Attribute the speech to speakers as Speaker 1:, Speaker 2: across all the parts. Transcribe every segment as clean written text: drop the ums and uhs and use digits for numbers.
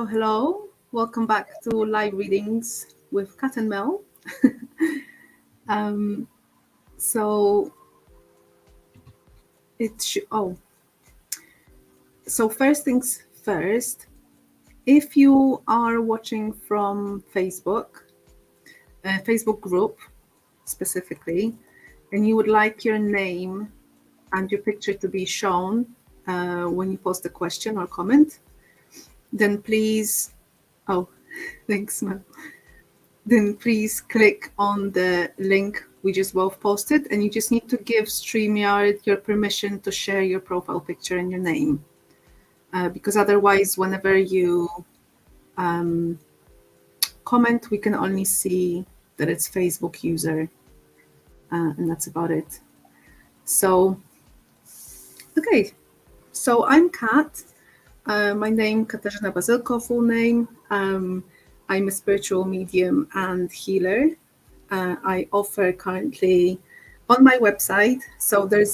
Speaker 1: Hello, hello. Welcome back to live readings with Kat and Mel. um, so so first things first. If you are watching from Facebook, a Facebook group specifically, and you would like your name and your picture to be shown when you post a question or comment, then please. Oh, thanks, Mel. Then please click on the link we just both posted, and you just need to give StreamYard your permission to share your profile picture and your name. Because otherwise, whenever you comment, we can only see that it's Facebook user, and that's about it. So, okay. So I'm Kat. My name Katarzyna Bazylko, full name. I'm a spiritual medium and healer. I offer currently on my website. So the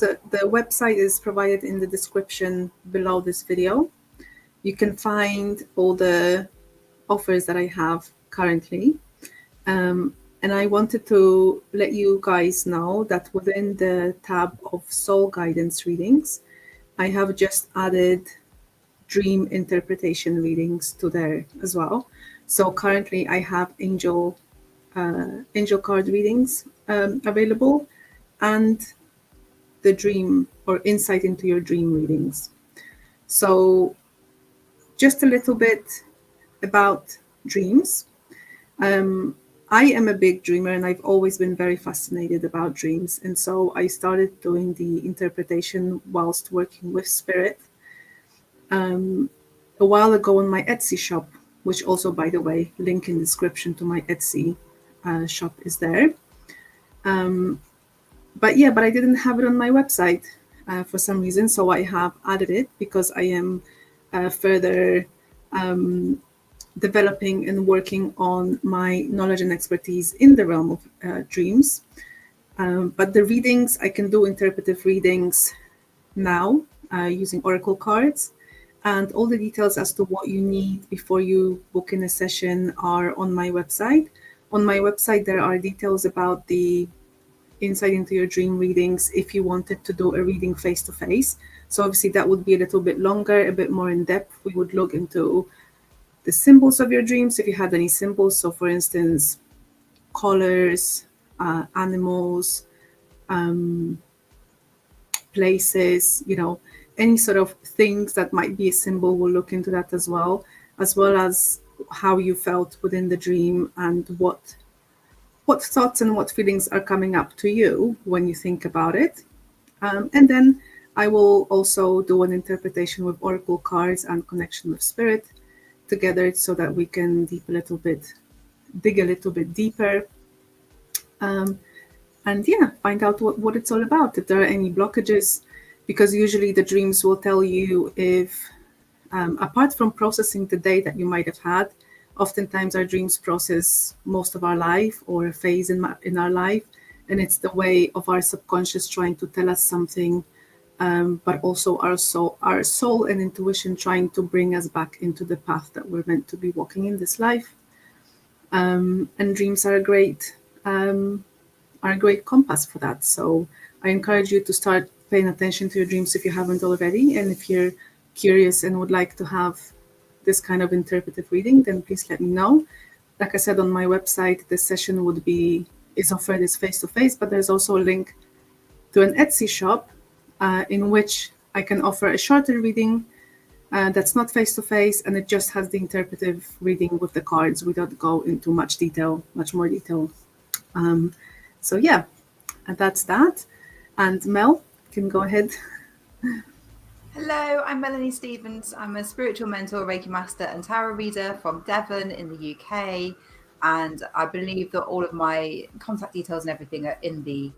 Speaker 1: website is provided in the description below this video. You can find all the offers that I have currently. And I wanted to let you guys know that within the tab of soul guidance readings, I have just added dream interpretation readings to there as well. So currently I have angel card readings available, and the dream or insight into your dream readings. So just a little bit about dreams. I am a big dreamer, and I've always been very fascinated about dreams. And so I started doing the interpretation whilst working with spirit a while ago on my Etsy shop, which also, by the way, link in description to my Etsy shop is there. But I didn't have it on my website for some reason, so I have added it because I am further developing and working on my knowledge and expertise in the realm of dreams. But the readings, I can do interpretive readings now using oracle cards, and all the details as to what you need before you book in a session are on my website. On my website, there are details about the insight into your dream readings if you wanted to do a reading face-to-face. So obviously that would be a little bit longer, a bit more in depth. We would look into the symbols of your dreams, if you had any symbols. So for instance, colors, animals, places, any sort of things that might be a symbol. We'll look into that as well as how you felt within the dream and what thoughts and what feelings are coming up to you when you think about it. And then I will also do an interpretation with oracle cards and connection with spirit together, so that we can dig a little bit deeper, and find out what it's all about, if there are any blockages, because usually the dreams will tell you if, apart from processing the day that you might have had, oftentimes our dreams process most of our life or a phase in our life, and it's the way of our subconscious trying to tell us something, but also our soul and intuition trying to bring us back into the path that we're meant to be walking in this life. And dreams are a great compass for that. So I encourage you to start paying attention to your dreams if you haven't already, and if you're curious and would like to have this kind of interpretive reading, then please let me know. Like I said, on my website, the session is offered as face-to-face, but there's also a link to an Etsy shop in which I can offer a shorter reading that's not face-to-face, and it just has the interpretive reading with the cards without go into much more detail. So yeah, and that's that. And Mel, you can go ahead.
Speaker 2: Hello, I'm Melanie Stevens. I'm a spiritual mentor, Reiki Master and tarot reader from Devon in the UK. And I believe that all of my contact details and everything are in the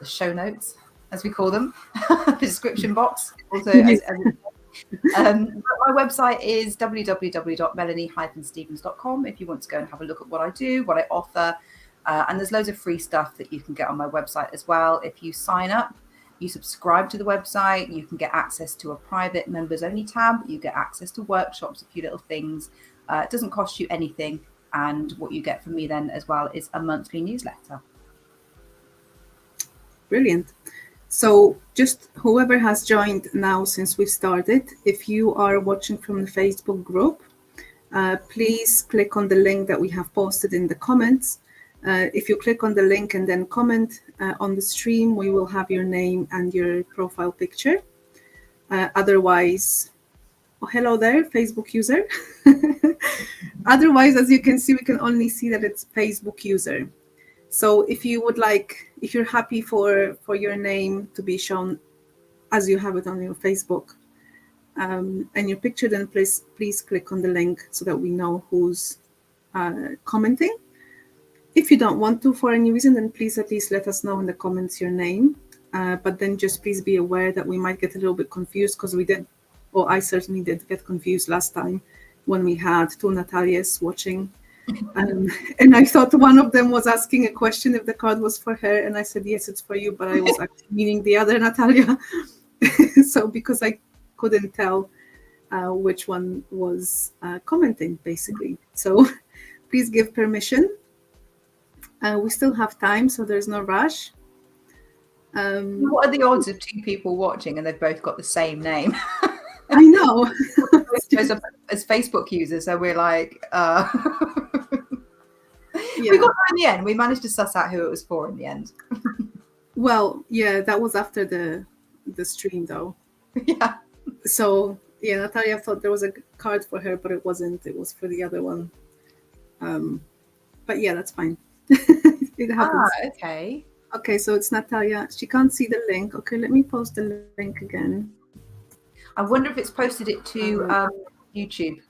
Speaker 2: show notes, as we call them, the description box. Also, my website is www.melanie-stevens.com if you want to go and have a look at what I do, what I offer. And there's loads of free stuff that you can get on my website as well if you sign up. You subscribe to the website, you can get access to a private members only tab, you get access to workshops, a few little things. It doesn't cost you anything. And what you get from me then as well is a monthly newsletter.
Speaker 1: Brilliant. So just whoever has joined now since we started, if you are watching from the Facebook group, please click on the link that we have posted in the comments. If you click on the link and then comment on the stream, we will have your name and your profile picture. Otherwise, oh, hello there, Facebook user. Otherwise, as you can see, we can only see that it's Facebook user. So if you would like, if you're happy for your name to be shown as you have it on your Facebook and your picture, then please click on the link so that we know who's commenting. If you don't want to for any reason, then please at least let us know in the comments your name. But then just please be aware that we might get a little bit confused, because we did, or I certainly did get confused last time when we had two Natalias watching. And I thought one of them was asking a question if the card was for her, and I said, yes, it's for you, but I was actually meaning the other Natalia. So because I couldn't tell which one was commenting, basically. So please give permission. We still have time, so there's no rush.
Speaker 2: What are the odds of two people watching and they've both got the same name?
Speaker 1: I know.
Speaker 2: As Facebook users, so we're like,
Speaker 1: Yeah.
Speaker 2: We got there in the end. We managed to suss out who it was for in the end.
Speaker 1: Well, yeah, that was after the stream, though.
Speaker 2: Yeah.
Speaker 1: So yeah, Natalia thought there was a card for her, but it wasn't. It was for the other one. But yeah, that's fine. It happens.
Speaker 2: Okay.
Speaker 1: Okay, so it's Natalia. She can't see the link. Okay, let me post the link again.
Speaker 2: I wonder if it's posted it to YouTube,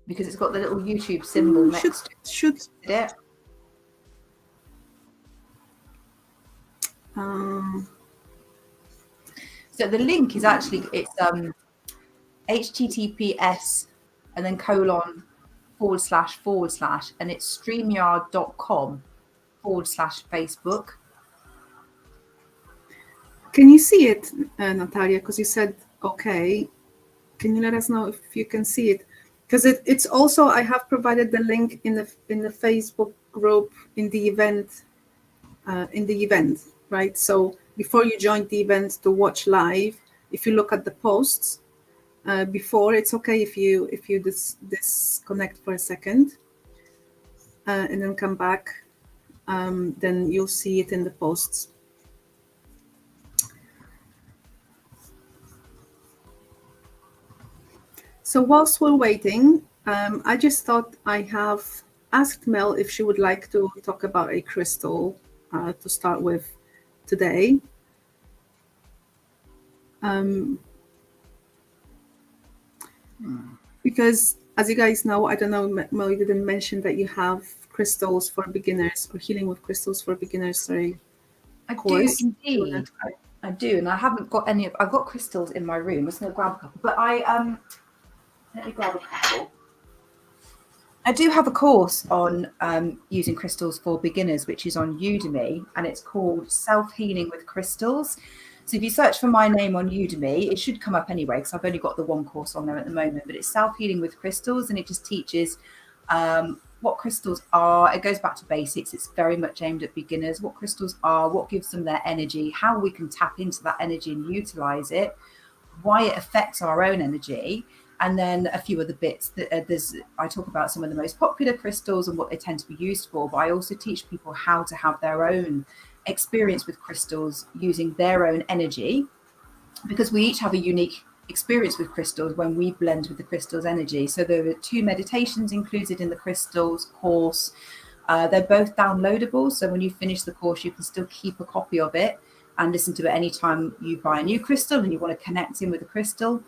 Speaker 2: because it's got the little YouTube symbol next to it.
Speaker 1: Should.
Speaker 2: So the link is actually, it's https and then : / and it's streamyard.com/Facebook.
Speaker 1: Can you see it, Natalia? Because you said okay. Can you let us know if you can see it? Because it's also, I have provided the link in the Facebook group in the event, right? So before you join the event to watch live, if you look at the posts before, it's okay if you disconnect for a second and then come back, then you'll see it in the posts. So whilst we're waiting, I just thought I have asked Mel if she would like to talk about a crystal to start with today. Because as you guys know, I don't know, Mel, you didn't mention that you have crystals for beginners, or healing with crystals for beginners, sorry.
Speaker 2: I do indeed. I do, and I haven't got any. I've got crystals in my room. I'm just going to grab a couple, but let me grab a couple. I do have a course on using crystals for beginners, which is on Udemy, and it's called Self-Healing with Crystals. So if you search for my name on Udemy, it should come up anyway, because I've only got the one course on there at the moment, but it's Self-Healing with Crystals, and it just teaches what crystals are. It goes back to basics. It's very much aimed at beginners, what crystals are, what gives them their energy, how we can tap into that energy and utilize it, why it affects our own energy, and then a few other bits. I talk about some of the most popular crystals and what they tend to be used for, but I also teach people how to have their own experience with crystals using their own energy, because we each have a unique experience with crystals when we blend with the crystal's energy. So there are 2 meditations included in the crystals course. They're both downloadable, so when you finish the course you can still keep a copy of it and listen to it anytime you buy a new crystal and you want to connect in with the crystal.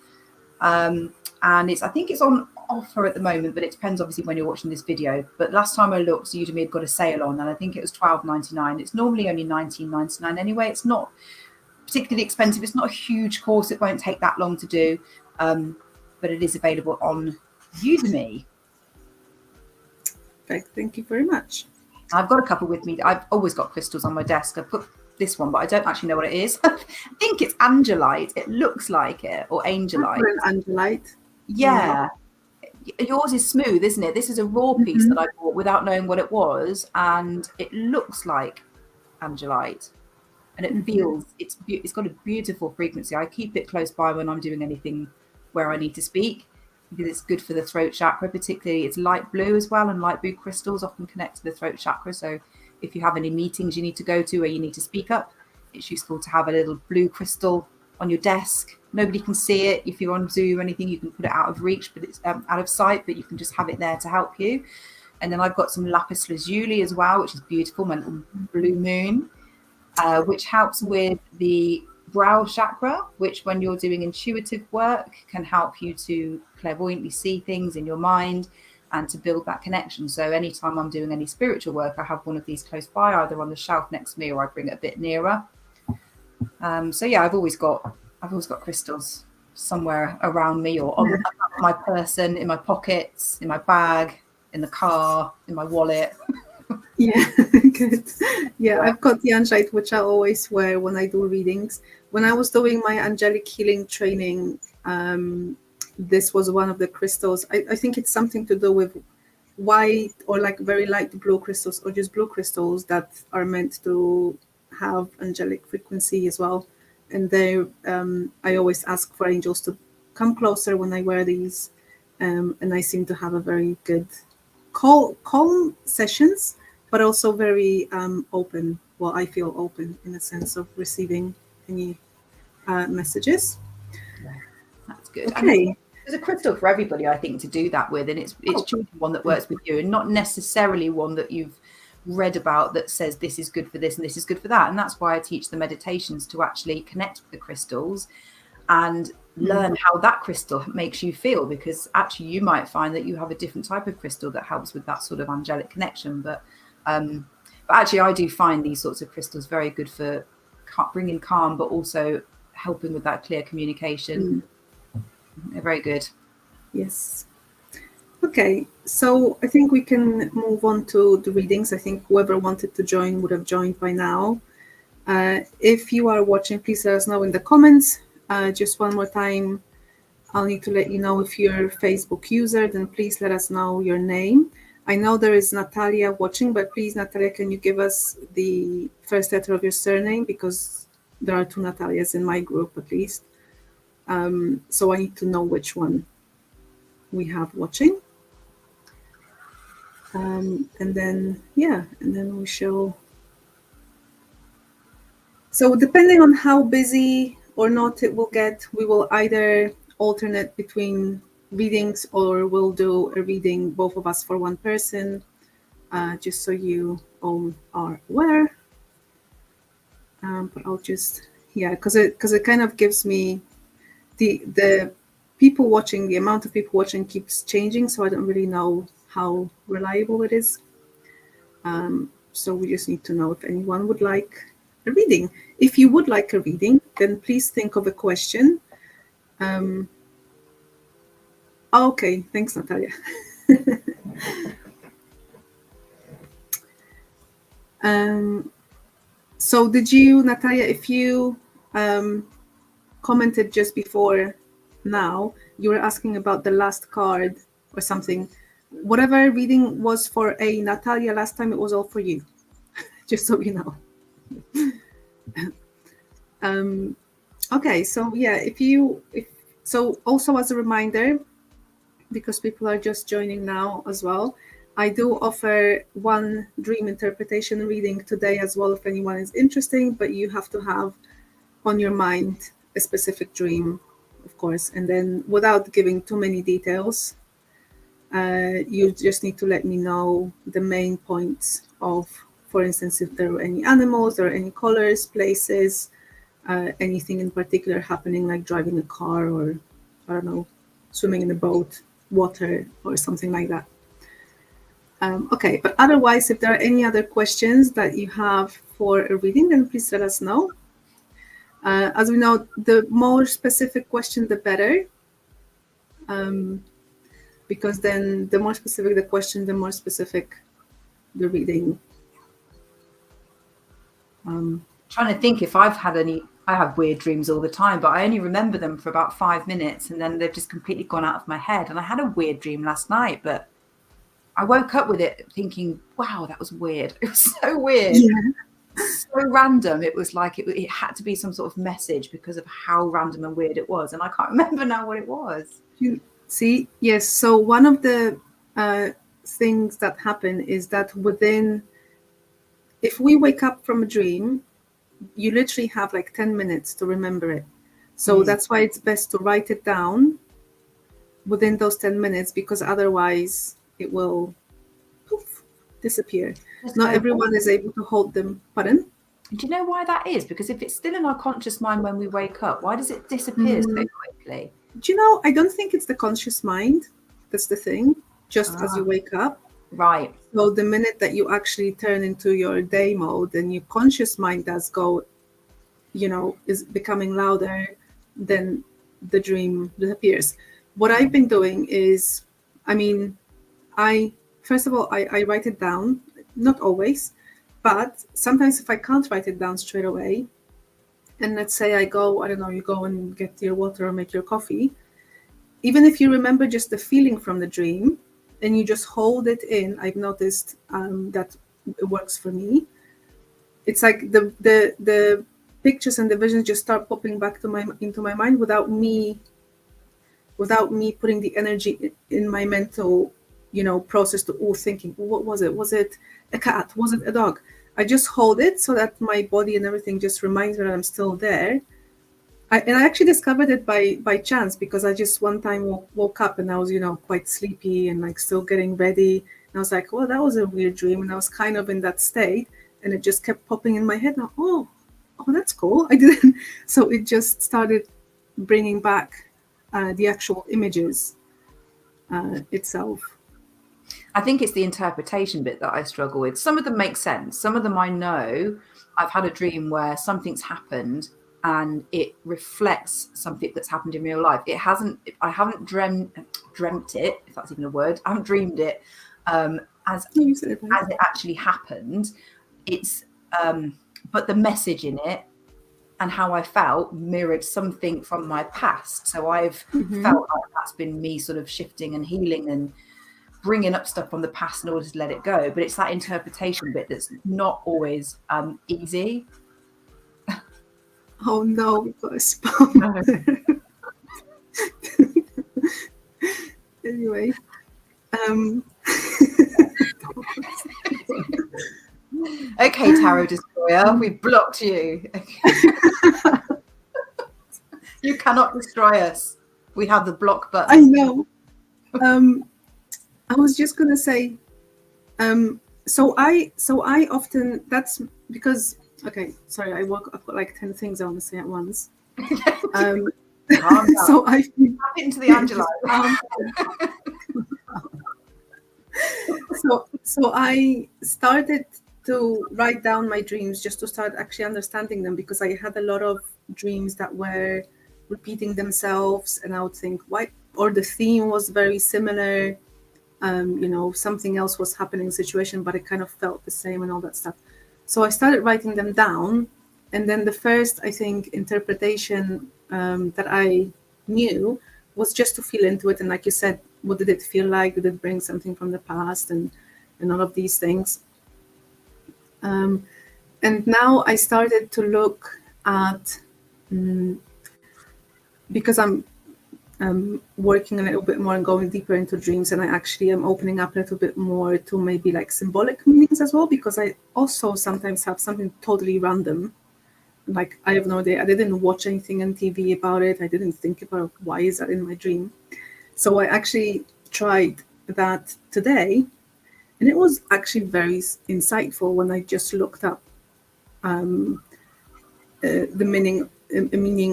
Speaker 2: And I think it's on offer at the moment, but it depends obviously when you're watching this video. But last time I looked, Udemy had got a sale on, and I think it was $12.99. It's normally only $19.99 anyway. It's not particularly expensive. It's not a huge course. It won't take that long to do, but it is available on Udemy.
Speaker 1: Thank you very much.
Speaker 2: I've got a couple with me. I've always got crystals on my desk. I put this one, but I don't actually know what it is. I think it's angelite. It looks like it, or angelite.
Speaker 1: Angelite.
Speaker 2: Yeah. Yours is smooth, isn't it? This is a raw piece that I bought without knowing what it was, and it looks like angelite, and it feels it's got a beautiful frequency. I keep it close by when I'm doing anything where I need to speak, because it's good for the throat chakra. Particularly, it's light blue as well, and light blue crystals often connect to the throat chakra. So if you have any meetings you need to go to where you need to speak up, it's useful to have a little blue crystal on your desk. Nobody can see it. If you're on Zoom or anything, you can put it out of reach, but it's out of sight, but you can just have it there to help you. And then I've got some lapis lazuli as well, which is beautiful, my little blue moon, which helps with the brow chakra, which when you're doing intuitive work can help you to clairvoyantly see things in your mind and to build that connection. So anytime I'm doing any spiritual work, I have one of these close by, either on the shelf next to me or I bring it a bit nearer. So yeah, I've always got crystals somewhere around me, or on my person, in my pockets, in my bag, in the car, in my wallet.
Speaker 1: Yeah, good. Yeah, I've got the angelite, which I always wear when I do readings. When I was doing my angelic healing training, this was one of the crystals. I think it's something to do with white or like very light blue crystals, or just blue crystals that are meant to have angelic frequency as well. And they, I always ask for angels to come closer when I wear these, and I seem to have a very good calm sessions, but also very open. Well, I feel open in the sense of receiving any messages.
Speaker 2: That's good.
Speaker 1: Okay.
Speaker 2: There's a crystal for everybody, I think, to do that with, and it's choosing one that works with you, and not necessarily one that you've read about that says this is good for this and this is good for that. And that's why I teach the meditations, to actually connect with the crystals and learn how that crystal makes you feel, because actually you might find that you have a different type of crystal that helps with that sort of angelic connection. But actually I do find these sorts of crystals very good for bringing calm, but also helping with that clear communication. They're very good.
Speaker 1: Yes. Okay, so I think we can move on to the readings. I think whoever wanted to join would have joined by now. If you are watching, please let us know in the comments. Just one more time, I'll need to let you know, if you're a Facebook user, then please let us know your name. I know there is Natalia watching, but please, Natalia, can you give us the first letter of your surname? Because there are 2 Natalias in my group at least. So I need to know which one we have watching. And then we shall. So depending on how busy or not it will get, we will either alternate between readings, or we'll do a reading, both of us, for one person, just so you all are aware. But I'll just, because it kind of gives me the people watching, the amount of people watching keeps changing, so I don't really know how reliable it is. So we just need to know if anyone would like a reading. If you would like a reading, then please think of a question. Okay, thanks, Natalia. So did you, Natalia, if you commented just before now, you were asking about the last card or something. Whatever reading was for a Natalia last time, it was all for you, just so you know. Okay, so yeah, so also as a reminder, because people are just joining now as well, I do offer one dream interpretation reading today as well, if anyone is interested, but you have to have on your mind a specific dream, of course, and then without giving too many details, you just need to let me know the main points of, for instance, if there are any animals or any colors, places, anything in particular happening, like driving a car, or I don't know, swimming in a boat, water, or something like that. Okay, but otherwise, if there are any other questions that you have for a reading, then please let us know. As we know, the more specific question, the better, because then the more specific the question, the more specific the reading
Speaker 2: Trying to think if I've had any. I have weird dreams all the time, but I only remember them for about 5 minutes, and then they've just completely gone out of my head. And I had a weird dream last night, but I woke up with it thinking, wow, that was weird. It was so weird.
Speaker 1: Yeah.
Speaker 2: So random. It was like it had to be some sort of message because of how random and weird it was. And I can't remember now what it was.
Speaker 1: You see, yes. So one of the things that happen is that if we wake up from a dream, you literally have like 10 minutes to remember it. So that's why it's best to write it down within those 10 minutes, because otherwise it will poof, disappear. Not everyone is able to hold them. Pardon?
Speaker 2: Do you know why that is? Because if it's still in our conscious mind when we wake up, why does it disappear so quickly?
Speaker 1: Do you know, I don't think it's the conscious mind. That's the thing. Just as you wake up.
Speaker 2: Right.
Speaker 1: So the minute that you actually turn into your day mode, then your conscious mind does go, is becoming louder, then the dream disappears. What I've been doing is, first of all, I write it down, not always, but sometimes if I can't write it down straight away, and let's say you go and get your water or make your coffee, even if you remember just the feeling from the dream and you just hold it in, I've noticed that it works for me. It's like the pictures and the visions just start popping back into my mind without me putting the energy in my mental, process to thinking, what was it? Was it a cat? Was it a dog? I just hold it so that my body and everything just reminds me that I'm still there. I actually discovered it by chance, because I just one time woke up and I was, quite sleepy and like still getting ready. And I was like, well, that was a weird dream. And I was kind of in that state, and it just kept popping in my head. Now, oh, that's cool. I didn't. So it just started bringing back the actual images itself.
Speaker 2: I think it's the interpretation bit that I struggle with. Some of them make sense. Some of them I know. I've had a dream where something's happened and it reflects something that's happened in real life. I haven't dreamt it, if that's even a word. I haven't dreamed it as it actually happened. It's but the message in it and how I felt mirrored something from my past. So I've felt like that's been me sort of shifting and healing and bringing up stuff from the past in order to let it go. But it's that interpretation bit that's not always easy.
Speaker 1: Oh no, we've got a spam. Anyway.
Speaker 2: Okay, Tarot Destroyer, we blocked you. You cannot destroy us. We have the block button.
Speaker 1: I know. I was just gonna say, so I often, that's because, okay, sorry, I've got like 10 things I want to say at once. So I've been
Speaker 2: tap into the Angela.
Speaker 1: So I started to write down my dreams just to start actually understanding them, because I had a lot of dreams that were repeating themselves, and I would think, why? Or the theme was very similar. Something else was happening in the situation, but it kind of felt the same and all that stuff. So I started writing them down, and then the first, I think, interpretation that I knew was just to feel into it. And like you said, what did it feel like? Did it bring something from the past and all of these things? And now I started to look at, because I'm working a little bit more and going deeper into dreams, and I actually am opening up a little bit more to maybe like symbolic meanings as well, because I also sometimes have something totally random. Like, I have no idea. I didn't watch anything on TV about it. I didn't think about why is that in my dream. So I actually tried that today, and it was actually very insightful when I just looked up the meaning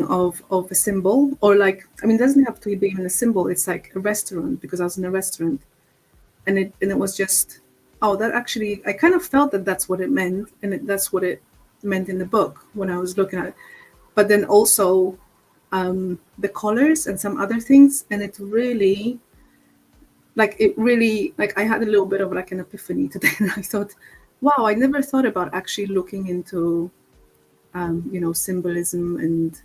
Speaker 1: of a symbol, or like, it doesn't have to be even a symbol. It's like a restaurant, because I was in a restaurant, and it was just, that actually, I kind of felt that that's what it meant, and that's what it meant in the book when I was looking at it. But then also the colors and some other things, and it really, I had a little bit of like an epiphany today, and I thought, wow, I never thought about actually looking into symbolism. And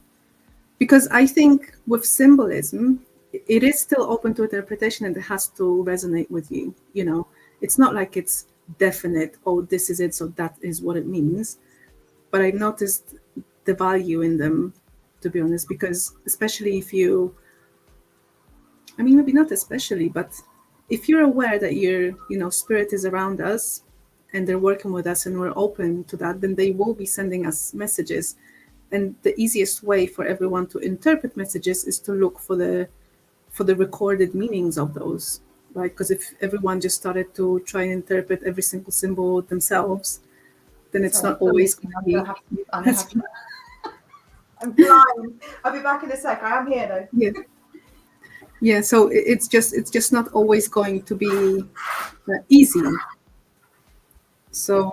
Speaker 1: because I think with symbolism, it is still open to interpretation and it has to resonate with you. It's not like it's definite, oh, this is it, so that is what it means. But I've noticed the value in them, to be honest, because especially if you, maybe not especially, but if you're aware that spirit is around us and they're working with us and we're open to that, then they will be sending us messages. And the easiest way for everyone to interpret messages is to look for the recorded meanings of those, right? Because if everyone just started to try and interpret every single symbol themselves, then it's not always going to be.
Speaker 2: I'm blind. I'll be back in a sec. I am here though.
Speaker 1: Yeah. So it's just not always going to be easy. So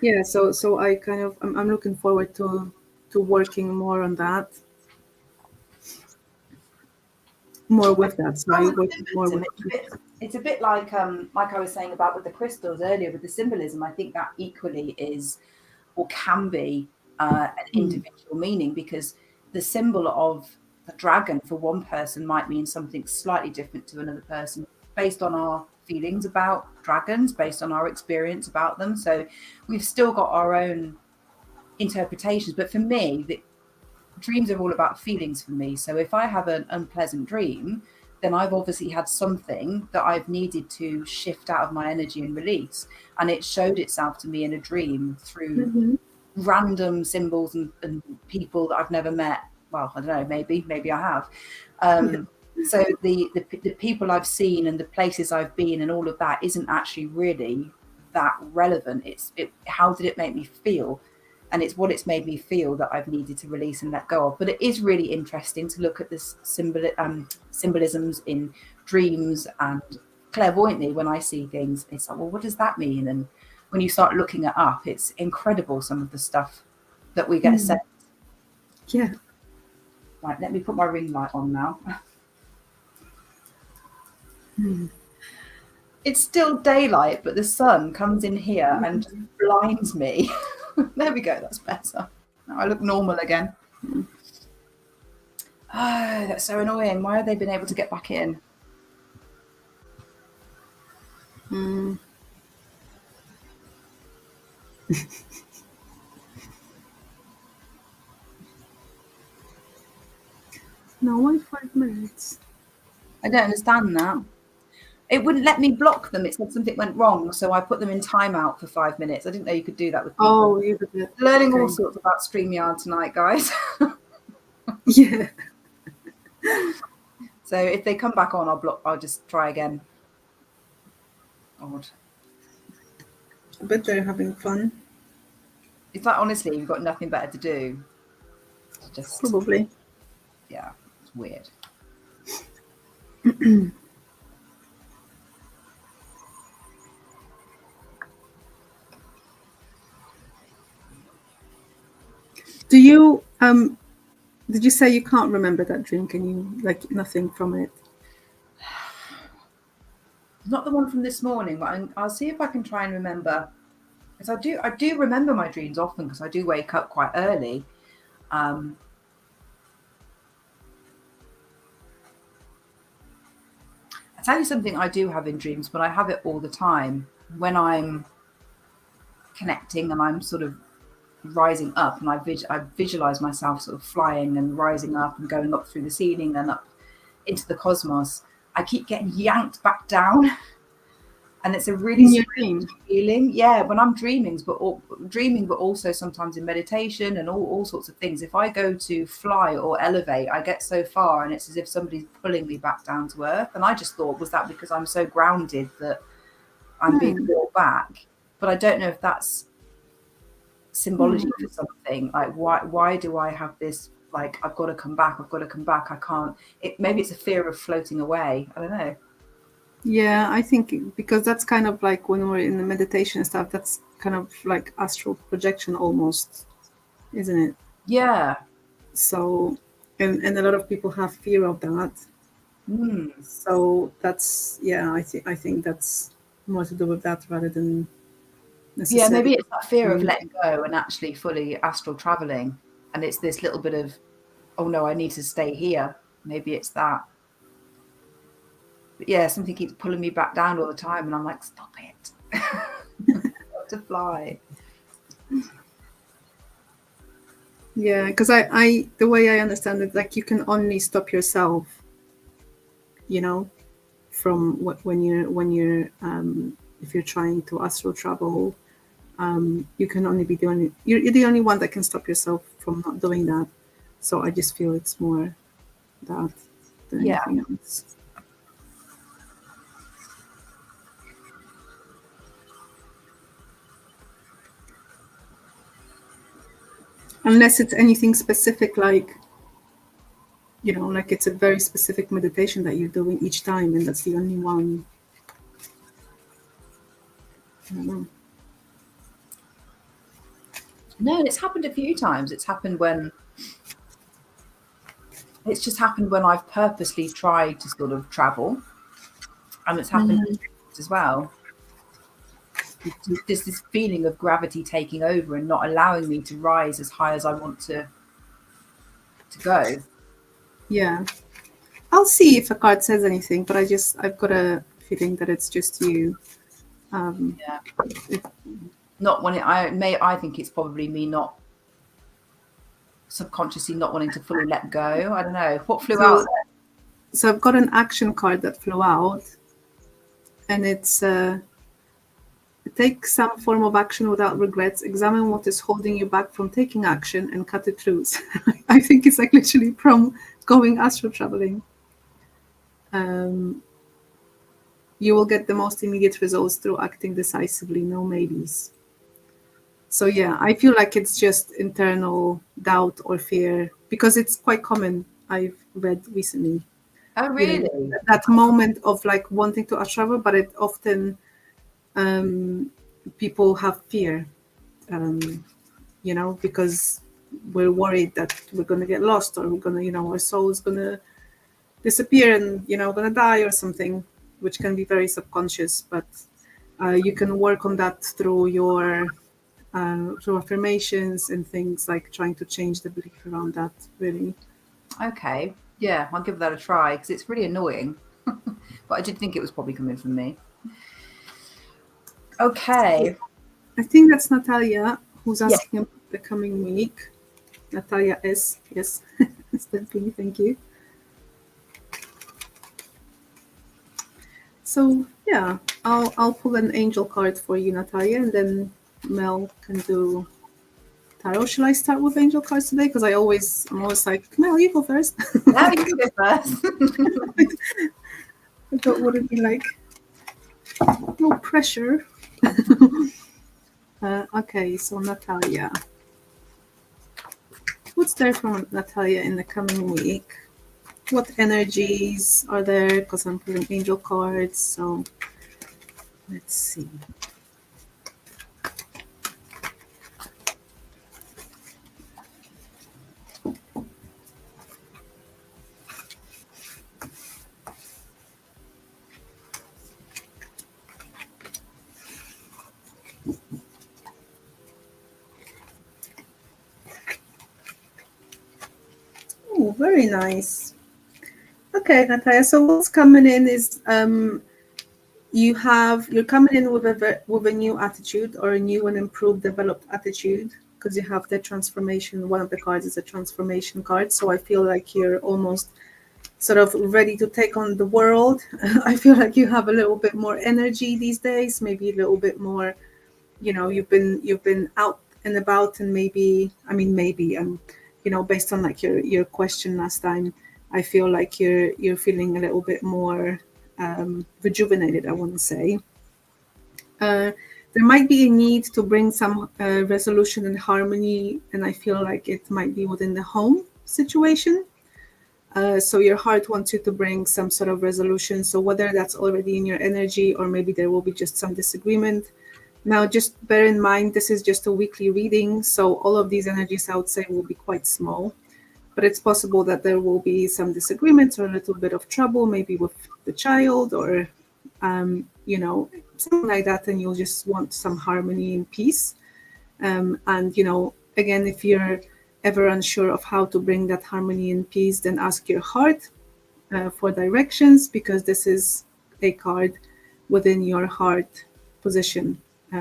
Speaker 1: yeah. So I kind of I'm looking forward to working more on that. More with that. Sorry. More with
Speaker 2: it's a bit like I was saying about with the crystals earlier, with the symbolism. I think that equally is or can be an individual meaning, because the symbol of a dragon for one person might mean something slightly different to another person based on our feelings about dragons, based on our experience about them. So we've still got our own interpretations. But for me, the dreams are all about feelings for me. So if I have an unpleasant dream, then I've obviously had something that I've needed to shift out of my energy and release. And it showed itself to me in a dream through random symbols and people that I've never met. Well, I don't know, maybe I have. So the people I've seen and the places I've been and all of that isn't actually really that relevant. It's how did it make me feel? And it's what it's made me feel that I've needed to release and let go of. But it is really interesting to look at this symbolisms in dreams, and clairvoyantly when I see things, it's like, well, what does that mean? And when you start looking it up, it's incredible, some of the stuff that we get sent.
Speaker 1: Yeah.
Speaker 2: Right, let me put my ring light on now. It's still daylight, but the sun comes in here and just blinds me. There we go, that's better. Now I look normal again. Oh, that's so annoying. Why have they been able to get back in?
Speaker 1: No, why 5 minutes?
Speaker 2: I don't understand that. It wouldn't let me block them. It said something went wrong, so I put them in timeout for 5 minutes. I didn't know you could do that with people.
Speaker 1: Oh, you did it.
Speaker 2: Learning all sorts about StreamYard tonight, guys.
Speaker 1: Yeah.
Speaker 2: So if they come back on, I'll just try again. Odd.
Speaker 1: I bet they're having fun.
Speaker 2: It's like, honestly, you've got nothing better to do. Just
Speaker 1: probably.
Speaker 2: Yeah, it's weird.
Speaker 1: Do you did you say you can't remember that dream? Can you, like, nothing from it?
Speaker 2: Not the one from this morning, but I'll see if I can try and remember. Because I do remember my dreams often, because I do wake up quite early. I'll tell you something I do have in dreams, but I have it all the time when I'm connecting and I'm sort of rising up, and I visualize myself sort of flying and rising up and going up through the ceiling and up into the cosmos. I keep getting yanked back down, and it's a really strange feeling. Yeah, when I'm dreaming, but also sometimes in meditation and all sorts of things. If I go to fly or elevate, I get so far, and it's as if somebody's pulling me back down to earth. And I just thought, was that because I'm so grounded that I'm being brought back? But I don't know if that's symbology for something. Like, why do I have this, like, I've got to come back, I can't. Maybe it's a fear of floating away. I don't know.
Speaker 1: Yeah, I think because that's kind of like when we're in the meditation stuff, that's kind of like astral projection almost, isn't it?
Speaker 2: Yeah.
Speaker 1: So and a lot of people have fear of that. So that's, yeah, I think that's more to do with that rather than necessarily.
Speaker 2: Yeah, maybe it's that fear of letting go and actually fully astral traveling, and it's this little bit of, oh no, I need to stay here. Maybe it's that. But yeah, something keeps pulling me back down all the time, and I'm like, stop it. To fly.
Speaker 1: Yeah, because I the way I understand it, like you can only stop yourself, you know, from when you're if you're trying to astral travel, you can only be you're the only one that can stop yourself from not doing that. So I just feel it's more that than anything else. Unless it's anything specific, like, you know, like it's a very specific meditation that you're doing each time, and that's the only one. I don't know.
Speaker 2: No, it's happened a few times. It's just happened when I've purposely tried to sort of travel, and it's happened as well. There's this feeling of gravity taking over and not allowing me to rise as high as I want to go.
Speaker 1: Yeah, I'll see if a card says anything, but I've got a feeling that it's just you.
Speaker 2: Not wanting. I think it's probably me not subconsciously not wanting to fully let go. I don't know what flew out there.
Speaker 1: So I've got an action card that flew out, and it's take some form of action without regrets. Examine what is holding you back from taking action and cut it loose. I think it's like literally from going astral traveling. You will get the most immediate results through acting decisively. No maybes. So yeah, I feel like it's just internal doubt or fear, because it's quite common. I've read recently.
Speaker 2: Oh, really?
Speaker 1: You know, that moment of like wanting to travel, but it often people have fear, you know, because we're worried that we're going to get lost, or we're going to, you know, our soul is going to disappear and, you know, going to die or something, which can be very subconscious. But you can work on that through your through affirmations and things, like trying to change the belief around that, really.
Speaker 2: Okay. Yeah, I'll give that a try, because it's really annoying. But I did think it was probably coming from me. Okay.
Speaker 1: I think that's Natalia who's asking about the coming week. Natalia S. Yes, Stephanie, thank you. So yeah, I'll pull an angel card for you, Natalia, and then Mel can do tarot. Shall I start with angel cards today? Because I'm always like, Mel, you go first.
Speaker 2: No, you can go first.
Speaker 1: I thought, would it be like no pressure? Okay, so Natalia. What's there for Natalia in the coming week? What energies are there? Because I'm pulling angel cards, so let's see. Oh, very nice. Okay, Natalia. So what's coming in is you're coming in with a new attitude, or a new and improved, developed attitude, because you have the transformation. One of the cards is a transformation card. So I feel like you're almost sort of ready to take on the world. I feel like you have a little bit more energy these days, maybe a little bit more, you know, you've been out and about, and maybe you know, based on like your question last time, I feel like you're feeling a little bit more rejuvenated, I want to say. There might be a need to bring some resolution and harmony, and I feel like it might be within the home situation. So your heart wants you to bring some sort of resolution. So whether that's already in your energy, or maybe there will be just some disagreement. Now, just bear in mind, this is just a weekly reading, so all of these energies, I would say, will be quite small. But it's possible that there will be some disagreements or a little bit of trouble, maybe with the child, or, you know, something like that, and you'll just want some harmony and peace. And, you know, again, if you're ever unsure of how to bring that harmony and peace, then ask your heart for directions, because this is a card within your heart position,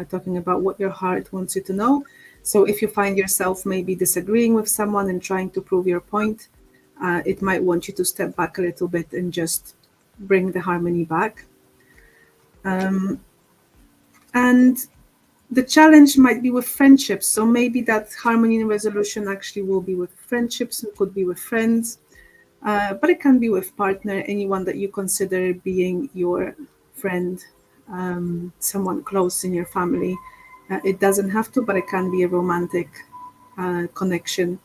Speaker 1: talking about what your heart wants you to know. So if you find yourself maybe disagreeing with someone and trying to prove your point, it might want you to step back a little bit and just bring the harmony back. And the challenge might be with friendships. So maybe that harmony and resolution actually will be with friendships. It could be with friends, but it can be with partner, anyone that you consider being your friend, someone close in your family. It doesn't have to, but it can be a romantic connection.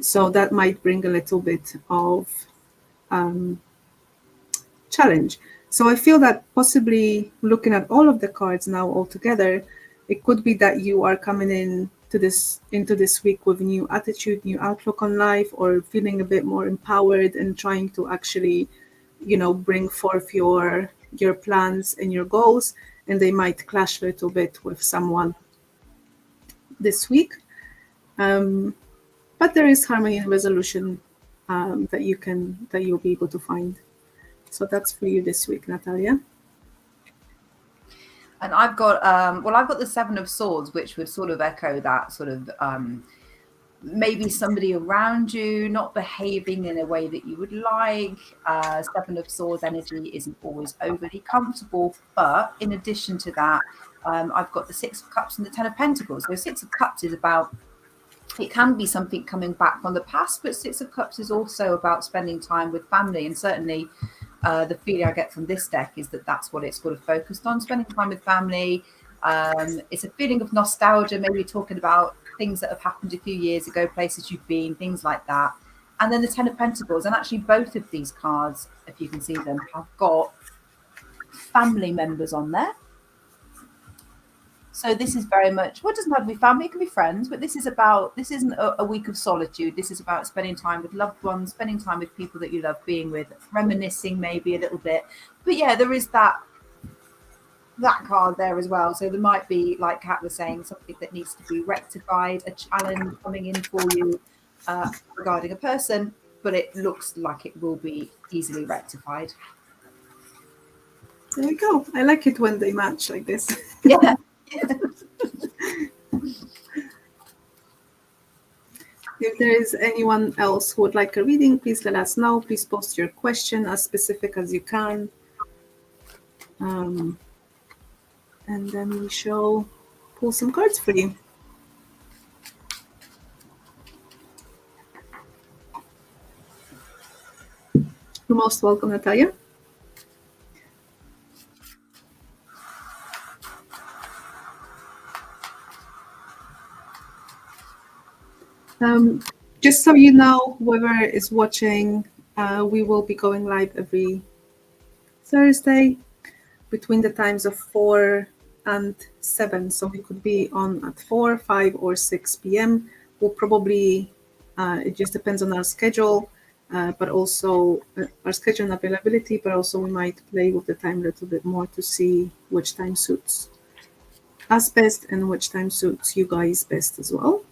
Speaker 1: So that might bring a little bit of challenge. So I feel that possibly looking at all of the cards now all together, it could be that you are coming into this week with a new attitude, new outlook on life, or feeling a bit more empowered and trying to actually, you know, bring forth your plans and your goals, and they might clash a little bit with someone this week. But there is harmony and resolution that you'll be able to find. So that's for you this week, Natalia.
Speaker 2: And I've got I've got the Seven of Swords, which would sort of echo that sort of maybe somebody around you not behaving in a way that you would like. Seven of Swords energy isn't always overly comfortable, but in addition to that, I've got the Six of Cups and the Ten of Pentacles. So Six of Cups is about, it can be something coming back from the past, but Six of Cups is also about spending time with family. And certainly the feeling I get from this deck is that that's what it's sort of focused on, spending time with family. It's a feeling of nostalgia, maybe talking about things that have happened a few years ago, places you've been, things like that. And then the Ten of Pentacles, and actually both of these cards, if you can see them, have got family members on there. So this is very much, well, it doesn't have to be family, it can be friends, but this isn't a week of solitude. This is about spending time with loved ones, spending time with people that you love being with, reminiscing maybe a little bit. But yeah, there is that card there as well. So there might be, like Kat was saying, something that needs to be rectified, a challenge coming in for you regarding a person, but it looks like it will be easily rectified.
Speaker 1: There we go. I like it when they match like this.
Speaker 2: Yeah.
Speaker 1: If there is anyone else who would like a reading, please let us know. Please post your question as specific as you can. And then we shall pull some cards for you. You're most welcome, Natalia. Just so you know, whoever is watching, we will be going live every Thursday between the times of 4 and 7. So we could be on at 4, 5, or 6 p.m. We'll probably, it just depends on our schedule, but also our schedule and availability, but also we might play with the time a little bit more to see which time suits us best and which time suits you guys best as well.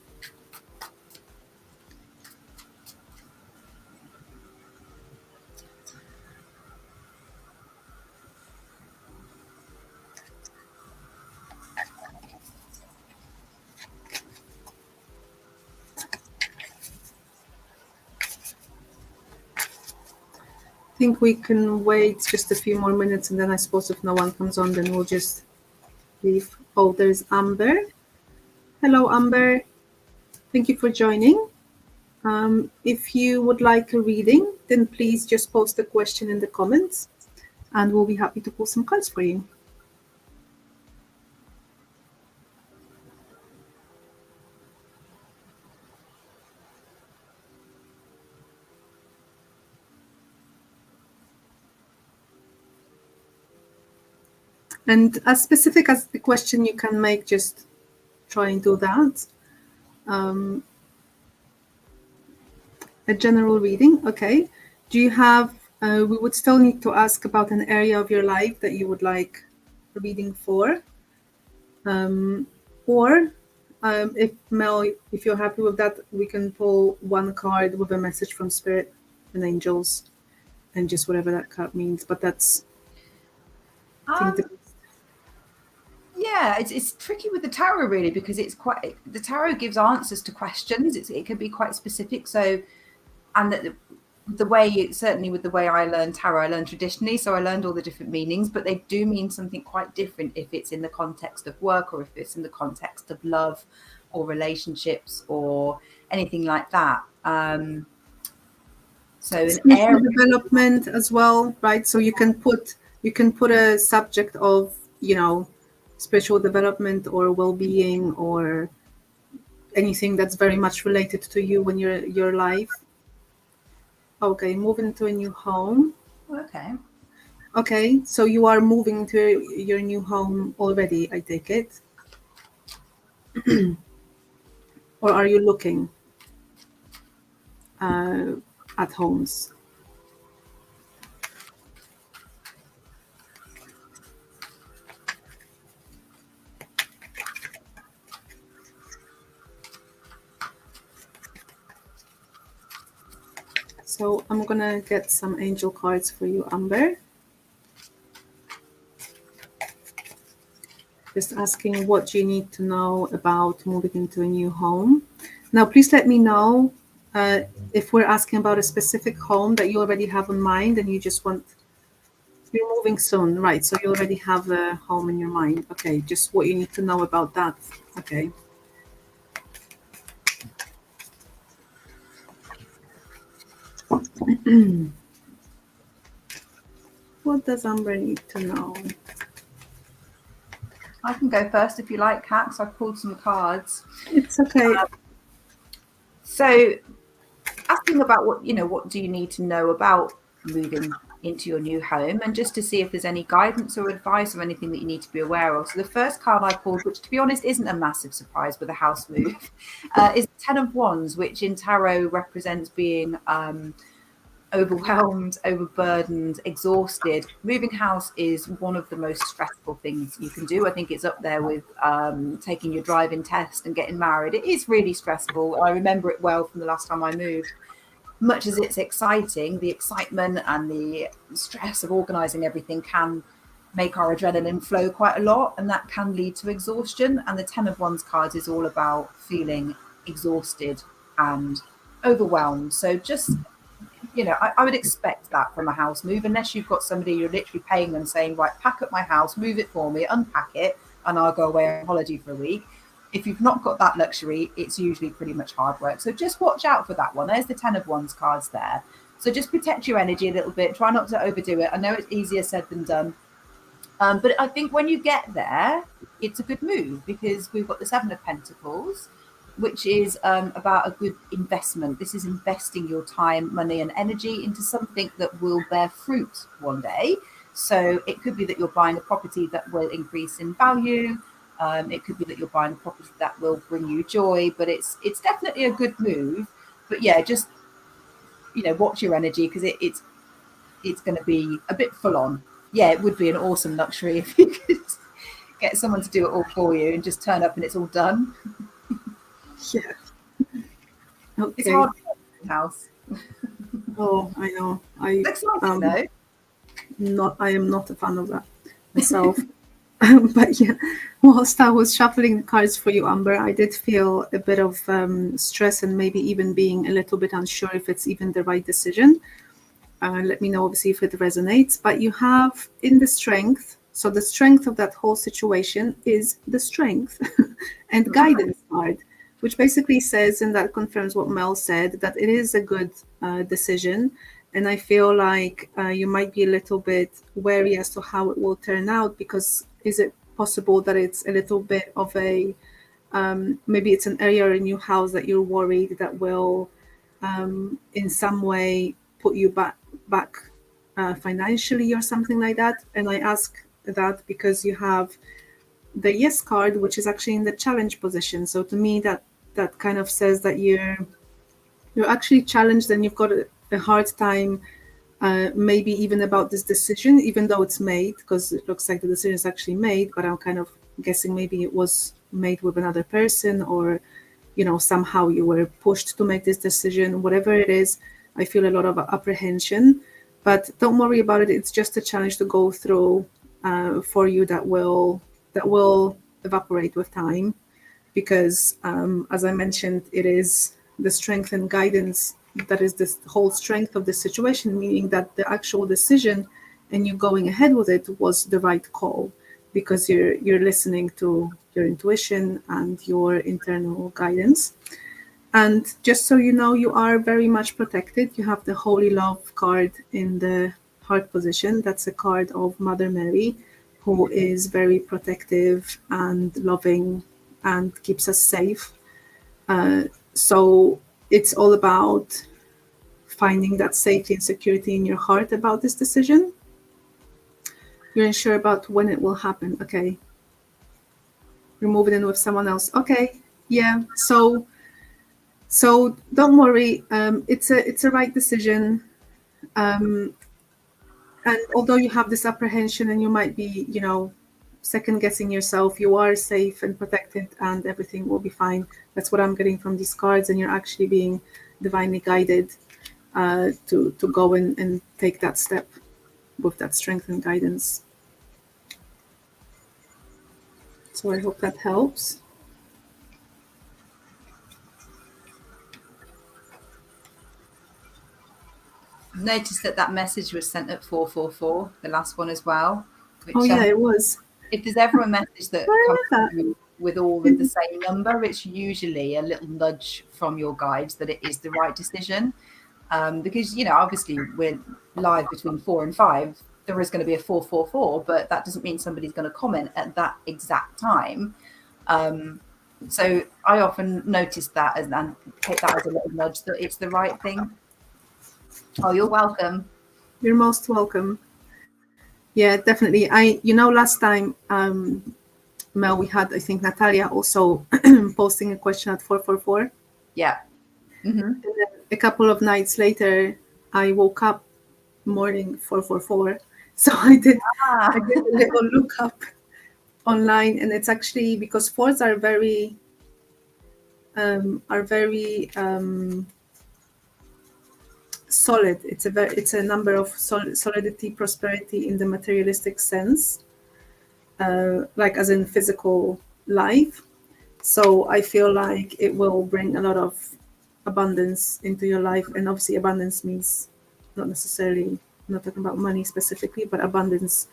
Speaker 1: I think we can wait just a few more minutes, and then I suppose if no one comes on, then we'll just leave. Oh, there's Amber. Hello, Amber. Thank you for joining. If you would like a reading, then please just post a question in the comments, and we'll be happy to pull some cards for you. And as specific as the question you can make, just try and do that. A general reading, okay. Do you have, we would still need to ask about an area of your life that you would like reading for. Or if Mel, if you're happy with that, we can pull one card with a message from Spirit and angels, and just whatever that card means. But that's, I think,
Speaker 2: yeah, it's tricky with the tarot really, because it's quite, the tarot gives answers to questions. It can be quite specific. So, and the way, certainly with the way I learned tarot, I learned traditionally, so I learned all the different meanings, but they do mean something quite different if it's in the context of work, or if it's in the context of love or relationships or anything like that. So an area
Speaker 1: development as well, right? So you can put a subject of, you know, spiritual development or well-being or anything that's very much related to you in your life. Okay, moving to a new home.
Speaker 2: Okay.
Speaker 1: Okay, so you are moving to your new home already, I take it. Or are you looking at homes? So I'm gonna get some angel cards for you, Amber. Just asking what you need to know about moving into a new home. Now, please let me know if we're asking about a specific home that you already have in mind and you just want, you're moving soon, right? So you already have a home in your mind. Okay, just what you need to know about that. Okay. What does Amber need to know?
Speaker 2: I can go first if you like, Kat, because I've pulled some cards.
Speaker 1: It's okay.
Speaker 2: So asking about what do you need to know about moving into your new home, and just to see if there's any guidance or advice or anything that you need to be aware of. So the first card I pulled, which to be honest isn't a massive surprise with a house move, is Ten of Wands, which in tarot represents being overwhelmed, overburdened, exhausted. Moving house is one of the most stressful things you can do. I think it's up there with taking your driving test and getting married. It is really stressful. I remember it well from the last time I moved. Much as it's exciting, the excitement and the stress of organizing everything can make our adrenaline flow quite a lot, and that can lead to exhaustion. And the Ten of Wands card is all about feeling exhausted and overwhelmed. So just, I would expect that from a house move, unless you've got somebody you're literally paying them saying, right, pack up my house, move it for me, unpack it, and I'll go away on holiday for a week. If you've not got that luxury, it's usually pretty much hard work. So just watch out for that one. There's the Ten of Wands cards there. So just protect your energy a little bit. Try not to overdo it. I know it's easier said than done. But I think when you get there, it's a good move, because we've got the Seven of Pentacles, which is about a good investment. This is investing your time, money, and energy into something that will bear fruit one day. So it could be that you're buying a property that will increase in value. It could be that you're buying a property that will bring you joy, but it's definitely a good move. But yeah, just watch your energy, because it's going to be a bit full on. Yeah, it would be an awesome luxury if you could get someone to do it all for you and just turn up and it's all done.
Speaker 1: Yeah. Okay.
Speaker 2: It's hard in the house.
Speaker 1: Oh, I know.
Speaker 2: Exciting though.
Speaker 1: I am not a fan of that myself. But yeah, whilst I was shuffling the cards for you, Amber, I did feel a bit of stress and maybe even being a little bit unsure if it's even the right decision. Let me know, obviously, if it resonates. But you have in the strength, so the strength of that whole situation is the strength and guidance card, which basically says, and that confirms what Mel said, that it is a good decision. And I feel like you might be a little bit wary as to how it will turn out, because is it possible that it's a little bit of a, maybe it's an area or a new house that you're worried that will in some way put you back financially or something like that. And I ask that because you have the Yes card, which is actually in the challenge position. So to me, that kind of says that you're actually challenged and you've got a hard time maybe even about this decision, even though it's made, because it looks like the decision is actually made, but I'm kind of guessing maybe it was made with another person, or, you know, somehow you were pushed to make this decision. Whatever it is, I feel a lot of apprehension, but don't worry about it. It's just a challenge to go through for you that will evaporate with time, because as I mentioned, it is the strength and guidance that is the whole strength of the situation, meaning that the actual decision and you going ahead with it was the right call, because you're listening to your intuition and your internal guidance. And just so you know, you are very much protected. You have the Holy Love card in the heart position. That's a card of Mother Mary, who is very protective and loving and keeps us safe. So it's all about finding that safety and security in your heart about this decision. You're unsure about when it will happen. Okay. You're moving in with someone else. Okay. Yeah. So don't worry. It's a right decision. And although you have this apprehension and you might be, you know, second guessing yourself, you are safe and protected and everything will be fine. That's what I'm getting from these cards, and you're actually being divinely guided to go and take that step with that strength and guidance. So I hope that helps.
Speaker 2: I've noticed that message was sent at 444, the last one as well. Which,
Speaker 1: Oh yeah, it was.
Speaker 2: If there's ever a message that comes through with all of the same number, it's usually a little nudge from your guides that it is the right decision. Because, you know, obviously we're live between 4 and 5. There is going to be a 444, but that doesn't mean somebody's going to comment at that exact time. So I often notice that and take that as a little nudge that it's the right thing. Oh, you're welcome.
Speaker 1: You're most welcome. Yeah, definitely. Last time, Mel, we had, I think, Natalia also posting a question at 444.
Speaker 2: Yeah. Mm-hmm.
Speaker 1: And then a couple of nights later, I woke up morning 444. So I did a little look up online, and it's actually because fours are very solid. It's a number of solidity, prosperity in the materialistic sense, like as in physical life. So I feel like it will bring a lot of abundance into your life, and obviously abundance means not necessarily, I'm not talking about money specifically, but abundance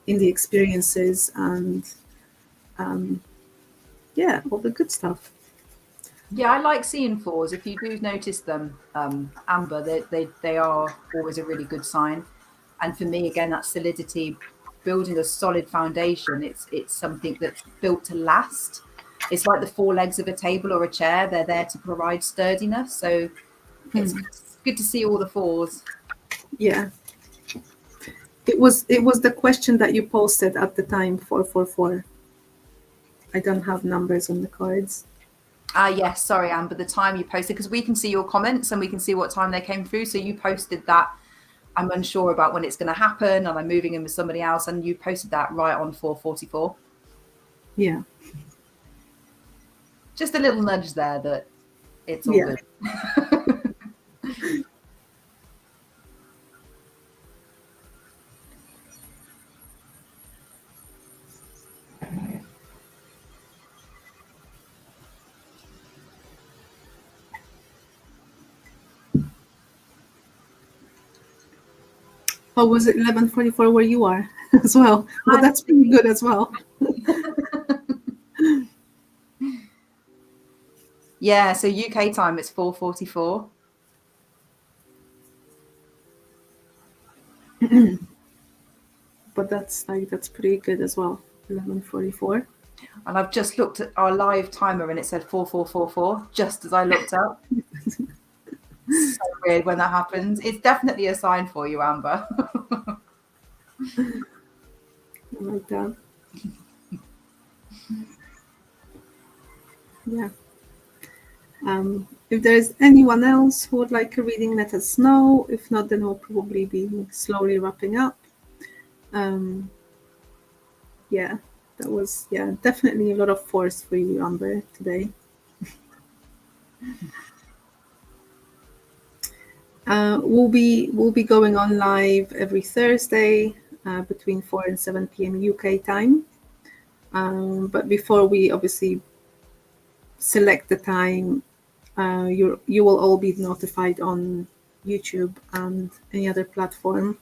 Speaker 1: in the experiences and yeah, all the good stuff.
Speaker 2: Yeah, I like seeing fours. If you do notice them, Amber, they are always a really good sign. And for me, again, that solidity, building a solid foundation. It's something that's built to last. It's like the four legs of a table or a chair. They're there to provide sturdiness. So it's good to see all the fours.
Speaker 1: Yeah. It was the question that you posted at the time, 444. I don't have numbers on the cards.
Speaker 2: Yes, sorry, Amber, the time you posted, because we can see your comments and we can see what time they came through. So you posted that I'm unsure about when it's going to happen and I'm moving in with somebody else, and you posted that right on 444.
Speaker 1: Yeah.
Speaker 2: Just a little nudge there that it's all good.
Speaker 1: Oh, was it 11:44 where you are as well? Well, that's pretty good as well.
Speaker 2: Yeah, so UK time it's 4:44.
Speaker 1: But that's pretty good as well. 11:44.
Speaker 2: And I've just looked at our live timer and it said 4444 just as I looked up. So weird when that happens. It's definitely a sign for you, Amber.
Speaker 1: I like that. Yeah. If there's anyone else who would like a reading, let us know. If not, then we'll probably be slowly wrapping up. Yeah, that was definitely a lot of force for you, Amber, today. We'll be going on live every Thursday between 4 and 7 p.m. UK time. But before we obviously select the time, you will all be notified on YouTube and any other platform.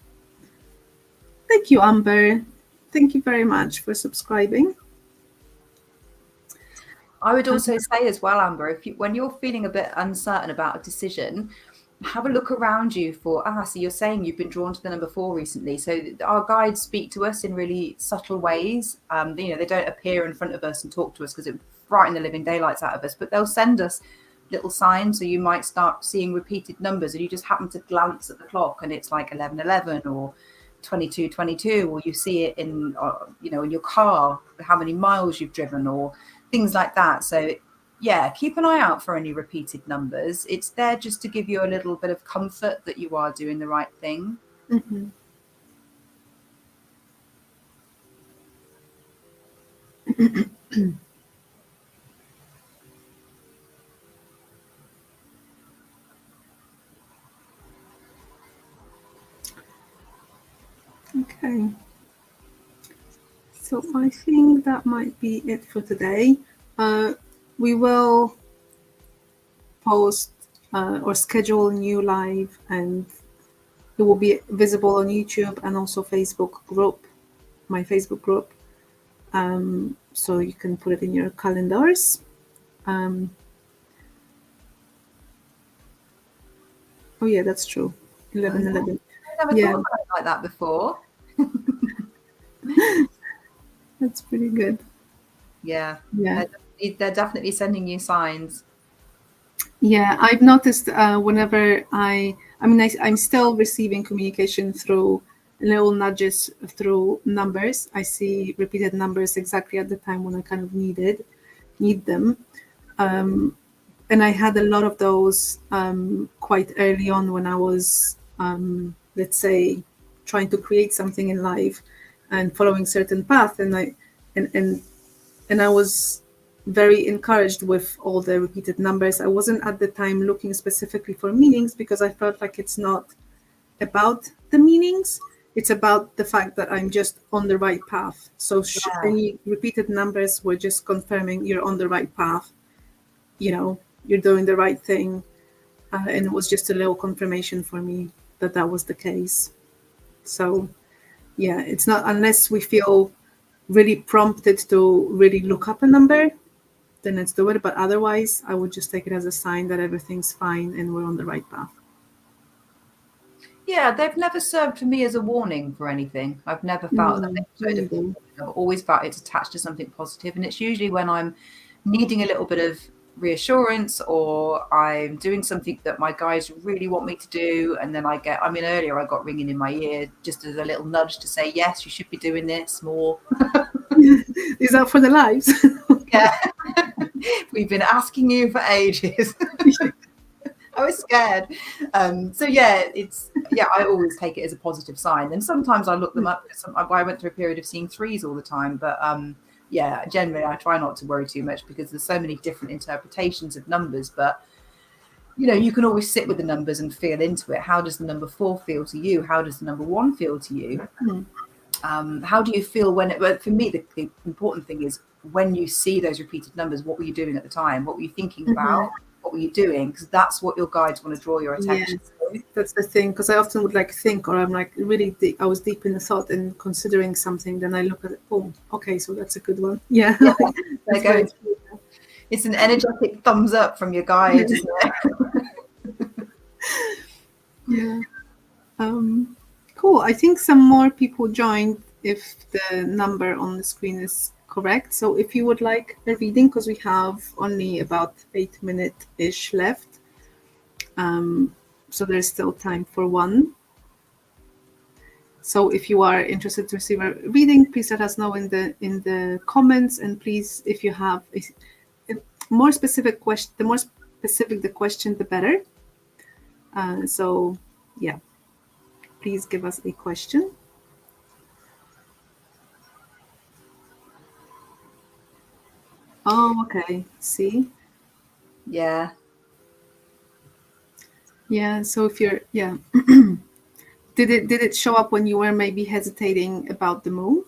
Speaker 1: Thank you, Amber. Thank you very much for subscribing.
Speaker 2: I would also say as well, Amber, when you're feeling a bit uncertain about a decision, have a look around you for, so you're saying you've been drawn to the number 4 recently. So our guides speak to us in really subtle ways. They don't appear in front of us and talk to us because it would frighten the living daylights out of us, but they'll send us little signs. So you might start seeing repeated numbers and you just happen to glance at the clock and it's like 11:11 or 22:22, or you see it in your car, how many miles you've driven or things like that. So yeah, keep an eye out for any repeated numbers. It's there just to give you a little bit of comfort that you are doing the right thing.
Speaker 1: Mm-hmm. Okay. So I think that might be it for today. We will post or schedule a new live, and it will be visible on YouTube and also Facebook group, my Facebook group. So you can put it in your calendars. Oh yeah, that's true. 11:11.
Speaker 2: I never thought about it like that before.
Speaker 1: That's pretty good.
Speaker 2: Yeah. They're definitely sending you signs.
Speaker 1: Yeah, I've noticed whenever I'm still receiving communication through little nudges through numbers. I see repeated numbers exactly at the time when I kind of need them. And I had a lot of those quite early on when I was, let's say, trying to create something in life and following certain path. And I was very encouraged with all the repeated numbers. I wasn't at the time looking specifically for meanings because I felt like it's not about the meanings. It's about the fact that I'm just on the right path. So any repeated numbers were just confirming you're on the right path. You're doing the right thing. And it was just a little confirmation for me that was the case. So yeah, it's not unless we feel really prompted to really look up a number, then let's do it. But otherwise, I would just take it as a sign that everything's fine and we're on the right path.
Speaker 2: Yeah, they've never served for me as a warning for anything. I've never felt that they've I've always felt it's attached to something positive. And it's usually when I'm needing a little bit of reassurance or I'm doing something that my guides really want me to do. And then earlier I got ringing in my ear just as a little nudge to say, yes, you should be doing this more.
Speaker 1: Is that for the lives?
Speaker 2: Yeah. We've been asking you for ages. I was scared. So yeah, I always take it as a positive sign. And sometimes I look them up. I went through a period of seeing 3s all the time. But generally I try not to worry too much because there's so many different interpretations of numbers. But, you can always sit with the numbers and feel into it. How does the number 4 feel to you? How does the number 1 feel to you? How do you feel for me, the important thing is when you see those repeated numbers, what were you doing at the time? What were you thinking about? What were you doing? Because that's what your guides want to draw your attention to.
Speaker 1: That's the thing, because I often would think, or I'm like really deep, I was deep in the thought and considering something, then I look at it, okay, so that's a good one. Yeah.
Speaker 2: It's an energetic thumbs up from your guides, isn't it?
Speaker 1: Yeah. Cool. I think some more people joined if the number on the screen is correct. So if you would like a reading, because we have only about 8 minutes-ish left. So there's still time for one. So if you are interested to receive a reading, please let us know in the comments. And please, if you have a more specific question, the more specific the question, the better. So yeah, please give us a question. Oh, okay. See?
Speaker 2: Yeah.
Speaker 1: Yeah. So if you're, yeah. Did it show up when you were maybe hesitating about the move?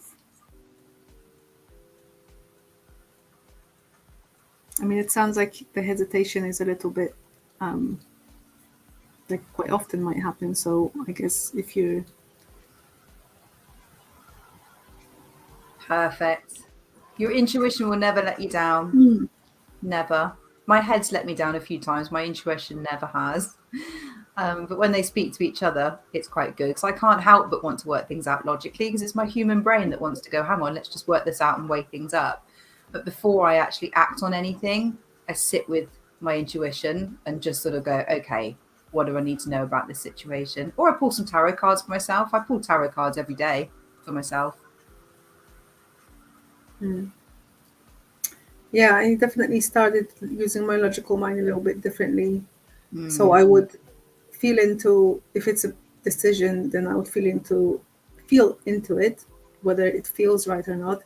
Speaker 1: I mean, it sounds like the hesitation is a little bit, like quite often might happen. So I guess if you're...
Speaker 2: Perfect. Your intuition will never let you down. Never. My head's let me down a few times. My intuition never has. But when they speak to each other, it's quite good, because I can't help but want to work things out logically, because it's my human brain that wants to go, hang on, let's just work this out and weigh things up. But before I actually act on anything, I sit with my intuition and just sort of go, okay, what do I need to know about this situation? Or I pull some tarot cards for myself. I pull tarot cards every day for myself.
Speaker 1: Yeah, I definitely started using my logical mind a little bit differently. So I would feel into, if it's a decision, then I would feel into it, whether it feels right or not.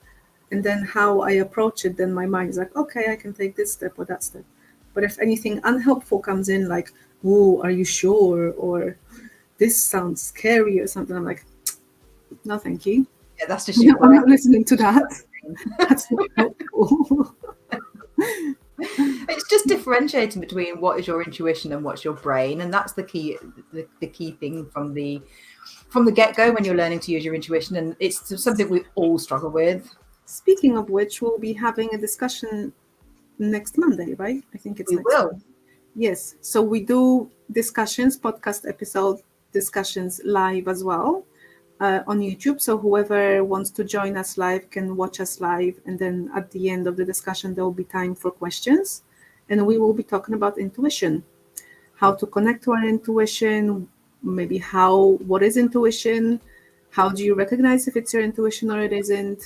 Speaker 1: And then how I approach it, then my mind is like, okay, I can take this step or that step. But if anything unhelpful comes in, like, oh, are you sure? Or this sounds scary or something, I'm like, no, thank you.
Speaker 2: Yeah, that's just your
Speaker 1: I'm not listening to that. That's not helpful.
Speaker 2: It's just differentiating between what is your intuition and what's your brain, and that's the key thing from the get-go when you're learning to use your intuition, and it's something we all struggle with.
Speaker 1: Speaking of which, we'll be having a discussion next Monday, right? I think it's
Speaker 2: We
Speaker 1: next
Speaker 2: will.
Speaker 1: Monday. Yes. So we do discussions, podcast episode discussions live as well on YouTube. So whoever wants to join us live can watch us live. And then at the end of the discussion, there will be time for questions. And we will be talking about intuition, how to connect to our intuition, maybe what is intuition? How do you recognize if it's your intuition or it isn't?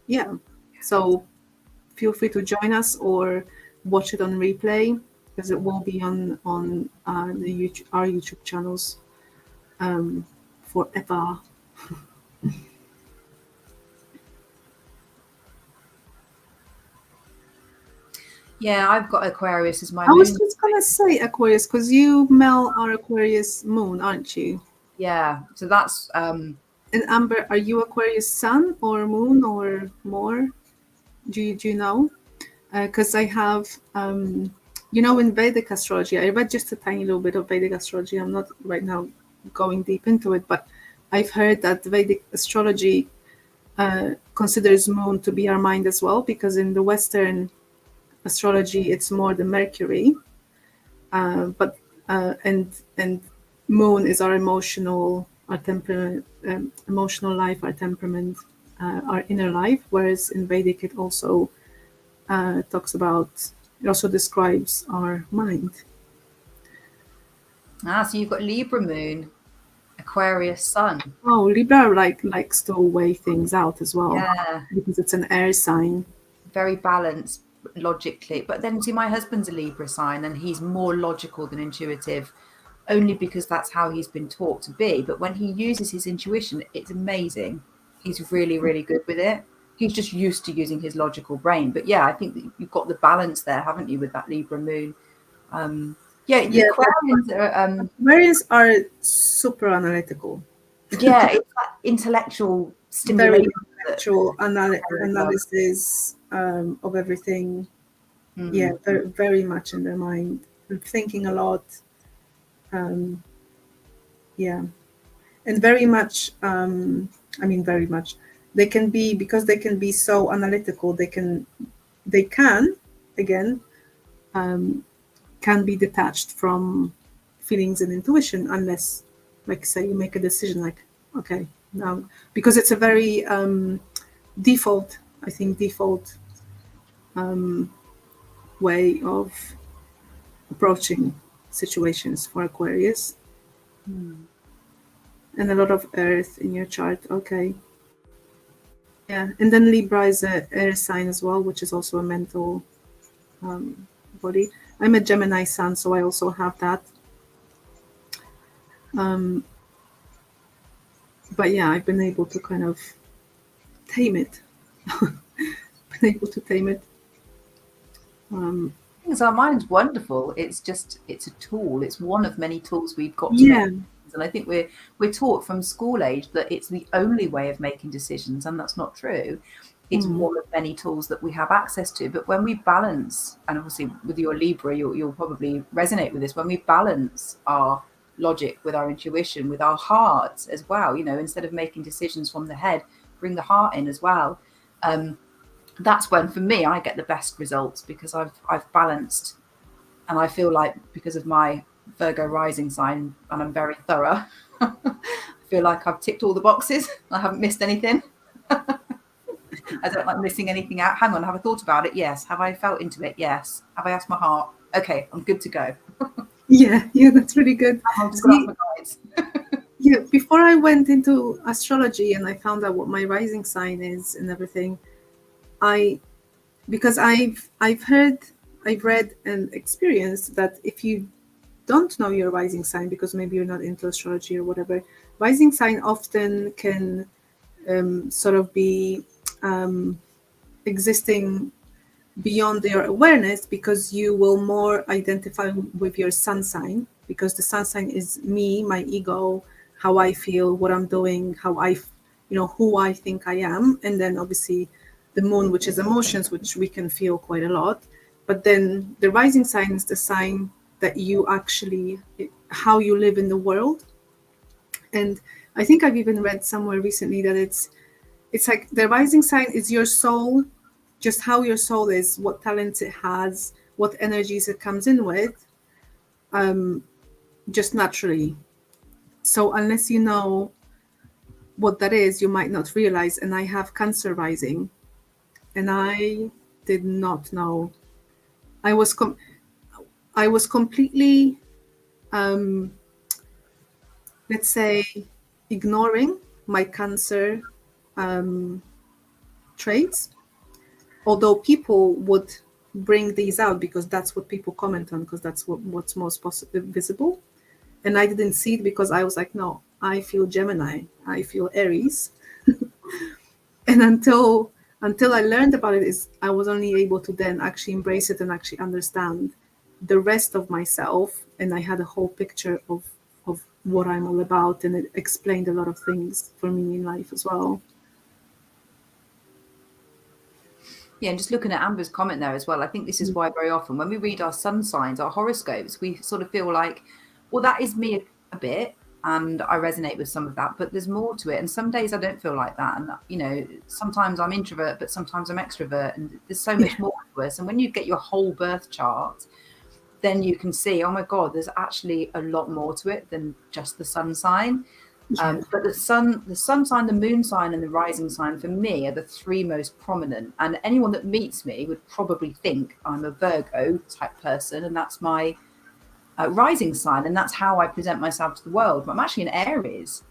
Speaker 1: Yeah. So feel free to join us or watch it on replay, because it will be on our YouTube channels forever.
Speaker 2: Yeah, I've got Aquarius as my
Speaker 1: I was
Speaker 2: moon.
Speaker 1: just gonna say Aquarius, because you, Mel, are Aquarius moon, aren't you?
Speaker 2: Yeah, so that's
Speaker 1: And Amber, are you Aquarius sun or moon or more? Do you know? Because I have, in Vedic astrology, I read just a tiny little bit of Vedic astrology. I'm not right now going deep into it, but I've heard that Vedic astrology considers moon to be our mind as well, because in the Western astrology, it's more the Mercury, and moon is our our temperament, emotional life, our temperament, our inner life. Whereas in Vedic, it also it also describes our mind.
Speaker 2: so you've got Libra moon, Aquarius sun.
Speaker 1: Oh, Libra likes to weigh things out as well.
Speaker 2: Yeah,
Speaker 1: Because it's an air sign.
Speaker 2: very balanced logically. But then see, my husband's a Libra sign, and he's more logical than intuitive, only because that's how he's been taught to be. But when he uses his intuition, it's amazing. He's really, really good with it. He's just used to using his logical brain. But yeah, I think that you've got the balance there, haven't you, with that Libra moon? Yeah,
Speaker 1: Aquarians are super analytical.
Speaker 2: Yeah, it's that intellectual
Speaker 1: Very
Speaker 2: stimulation.
Speaker 1: intellectual analysis of everything. Yeah, very, very much in their mind, thinking a lot. Yeah, and very much. Very much. They can be, because they can be so analytical. They can again can be detached from feelings and intuition, unless, like, say, you make a decision, like, okay, now, because it's a very default way of approaching situations for Aquarius. And a lot of earth in your chart. Okay. Yeah, and then Libra is a air sign as well, which is also a mental body. I'm a Gemini sun, so I also have that. But yeah, I've been able to kind of tame it. Been able to tame it.
Speaker 2: Because our mind's wonderful. It's a tool. It's one of many tools we've got to
Speaker 1: Yeah.
Speaker 2: make. And I think we're taught from school age that it's the only way of making decisions, and that's not true. It's one of many tools that we have access to. But when we balance, and obviously with your Libra, you'll probably resonate with this, when we balance our logic with our intuition, with our heart as well, instead of making decisions from the head, bring the heart in as well. That's when, for me, I get the best results, because I've balanced, and I feel like, because of my Virgo rising sign, and I'm very thorough, I feel like I've ticked all the boxes. I haven't missed anything. I don't like missing anything out. Hang on, have I thought about it? Yes. Have I felt into it? Yes. Have I asked my heart? Okay, I'm good to go.
Speaker 1: Yeah, that's really good.
Speaker 2: I'm just going to ask my guides.
Speaker 1: Yeah, before I went into astrology and I found out what my rising sign is and everything, because I've read and experienced that if you don't know your rising sign, because maybe you're not into astrology or whatever, rising sign often can sort of be existing beyond your awareness, because you will more identify with your sun sign, because the sun sign is me, my ego, how I feel, what I'm doing, how who I think I am. And then obviously the moon, which is emotions, which we can feel quite a lot. But then the rising sign is the sign that you actually, how you live in the world. And I think I've even read somewhere recently that it's like the rising sign is your soul, just how your soul is, what talents it has, what energies it comes in with, just naturally. So unless you know what that is, you might not realize. And I have Cancer rising, and I did not know. I was completely, let's say, ignoring my Cancer traits, although people would bring these out because that's what people comment on, because that's what's most visible. And I didn't see it because I was like, no, I feel Gemini, I feel Aries. And until I learned about it, I was only able to then actually embrace it and actually understand the rest of myself. And I had a whole picture of what I'm all about, and it explained a lot of things for me in life as well.
Speaker 2: Yeah, and just looking at Amber's comment there as well, I think this is why very often when we read our sun signs, our horoscopes, we sort of feel like, well, that is me a bit, and I resonate with some of that, but there's more to it. And some days I don't feel like that. And, sometimes I'm introvert, but sometimes I'm extrovert, and there's so much more to us. And when you get your whole birth chart, then you can see, oh my God, there's actually a lot more to it than just the sun sign. But the sun sign, the moon sign, and the rising sign for me are the three most prominent. And anyone that meets me would probably think I'm a Virgo type person, and that's my rising sign, and that's how I present myself to the world. But I'm actually an Aries.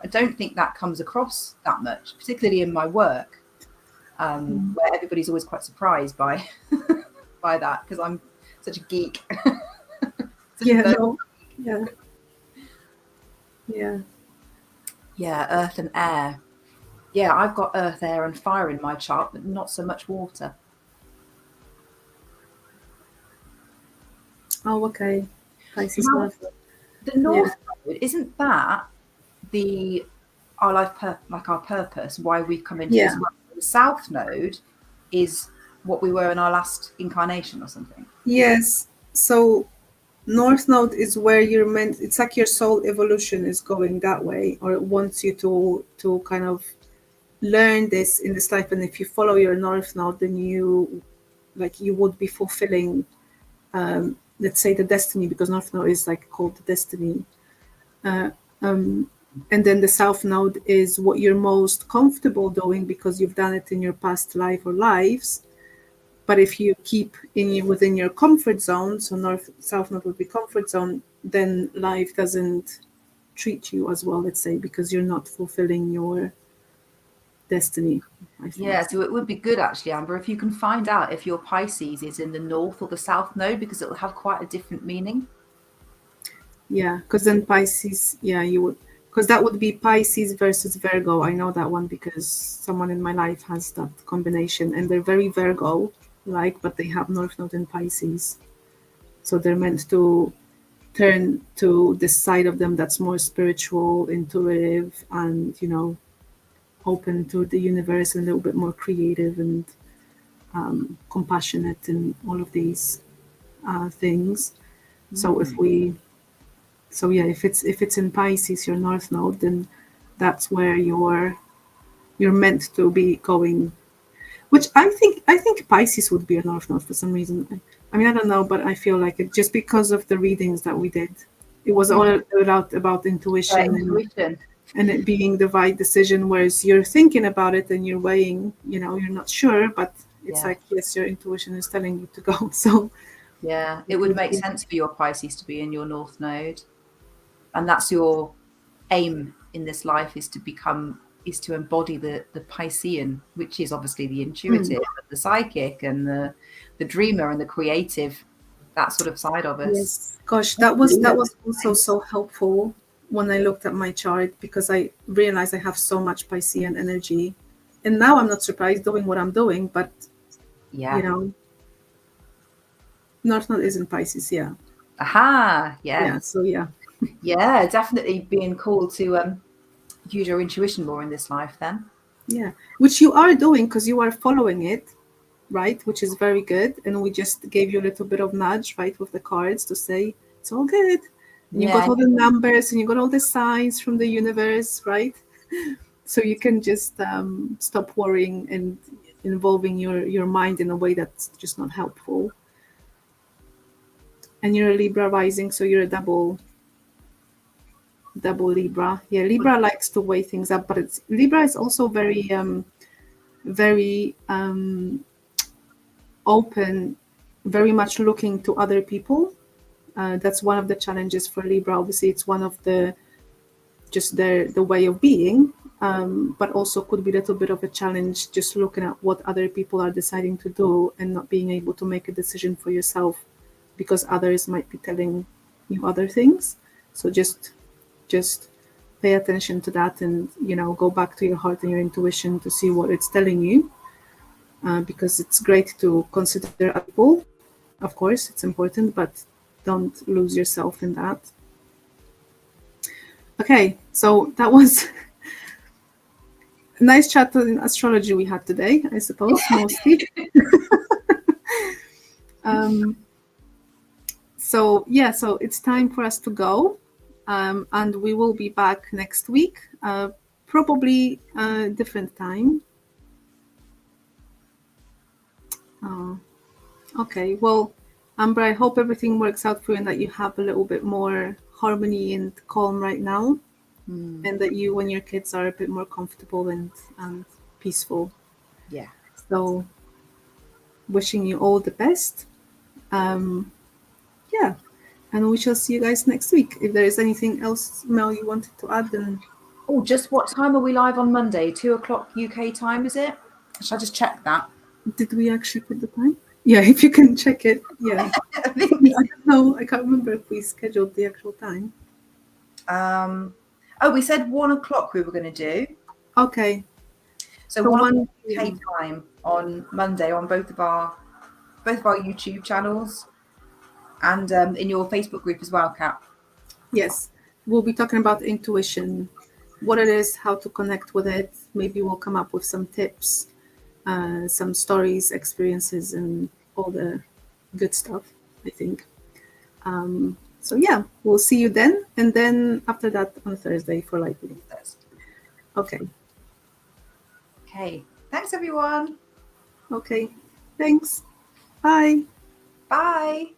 Speaker 2: I don't think that comes across that much, particularly in my work, where everybody's always quite surprised by by that, because I'm such a geek. Yeah, earth and air. Yeah, I've got earth, air, and fire in my chart, but not so much water.
Speaker 1: Oh, okay. Pisces.
Speaker 2: The North Node, isn't that our life like our purpose, why we've come into this world? The South Node is what we were in our last incarnation or something.
Speaker 1: Yes. So North Node is where you're meant, it's like your soul evolution is going that way, or it wants you to kind of learn this in this life. And if you follow your North Node, then you would be fulfilling, let's say, the destiny, because North Node is like called the destiny. And then the South Node is what you're most comfortable doing because you've done it in your past life or lives. But if you keep within your comfort zone, so South Node would be comfort zone, then life doesn't treat you as well, let's say, because you're not fulfilling destiny, I think.
Speaker 2: Yeah, so it would be good actually, Amber, if you can find out if your Pisces is in the north or the south node, because it will have quite a different meaning.
Speaker 1: Yeah, because then Pisces, yeah, you would, because that would be Pisces versus Virgo. I know that one because someone in my life has that combination, and they're very Virgo-like, but they have North Node in Pisces. So they're meant to turn to this side of them that's more spiritual, intuitive, and, you know, open to the universe, and a little bit more creative and compassionate, and all of these things. So if we, so yeah, if it's in Pisces, your North Node, then that's where you're meant to be going. Which I think Pisces would be a North Node for some reason. I mean, I don't know, but I feel like it just because of the readings that we did. It was all about intuition,
Speaker 2: Intuition.
Speaker 1: and it being the right decision, whereas you're thinking about it and you're weighing, you know, you're not sure, but it's like, yes, your intuition is telling you to go. So
Speaker 2: yeah, it would make sense for your Pisces to be in your North Node. And that's your aim in this life, is to embody the Piscean, which is obviously the intuitive, the psychic, and the dreamer and the creative, that sort of side of us.
Speaker 1: Yes, gosh, that was also so helpful when I looked at my chart, because I realized I have so much Piscean energy, and now I'm not surprised doing what I'm doing, but you know, North Node is in Pisces, yeah.
Speaker 2: Aha, yeah.
Speaker 1: Yeah, so yeah.
Speaker 2: Yeah, definitely being called to use your intuition more in this life then.
Speaker 1: Yeah, which you are doing because you are following it, right? Which is very good. And we just gave you a little bit of nudge, right, with the cards to say it's all good. And you got all the numbers and you got all the signs from the universe, right? So you can just stop worrying and involving your mind in a way that's just not helpful. And you're a Libra rising, so you're a double Libra. Yeah, Libra likes to weigh things up, but Libra is also very open, very much looking to other people. That's one of the challenges for Libra. Obviously, it's one of the way of being, but also could be a little bit of a challenge just looking at what other people are deciding to do and not being able to make a decision for yourself because others might be telling you other things. So just pay attention to that, and go back to your heart and your intuition to see what it's telling you, because it's great to consider other people. Of course, it's important, but don't lose yourself in that. Okay, so that was a nice chat in astrology we had today, I suppose, mostly. So it's time for us to go, and we will be back next week, probably a different time. Okay, well, Amber, I hope everything works out for you and that you have a little bit more harmony and calm right now, and that you and your kids are a bit more comfortable and peaceful.
Speaker 2: Yeah.
Speaker 1: So, wishing you all the best. Yeah, and we shall see you guys next week. If there is anything else, Mel, you wanted to add, then.
Speaker 2: Oh, just what time are we live on Monday? 2:00 UK time, is it? Should I just check that?
Speaker 1: Did we actually put the time? Yeah, if you can check it. Yeah. I don't know. I can't remember if we scheduled the actual time.
Speaker 2: We said 1:00 we were going to do.
Speaker 1: Okay.
Speaker 2: So 1 UK time on Monday on both of our YouTube channels, and in your Facebook group as well, Kat.
Speaker 1: Yes, we'll be talking about intuition, what it is, how to connect with it. Maybe we'll come up with some tips, some stories, experiences, and all the good stuff, I think. So yeah, we'll see you then. And then after that on Thursday for live reading. Okay.
Speaker 2: Okay. Thanks, everyone.
Speaker 1: Okay. Thanks. Bye.
Speaker 2: Bye.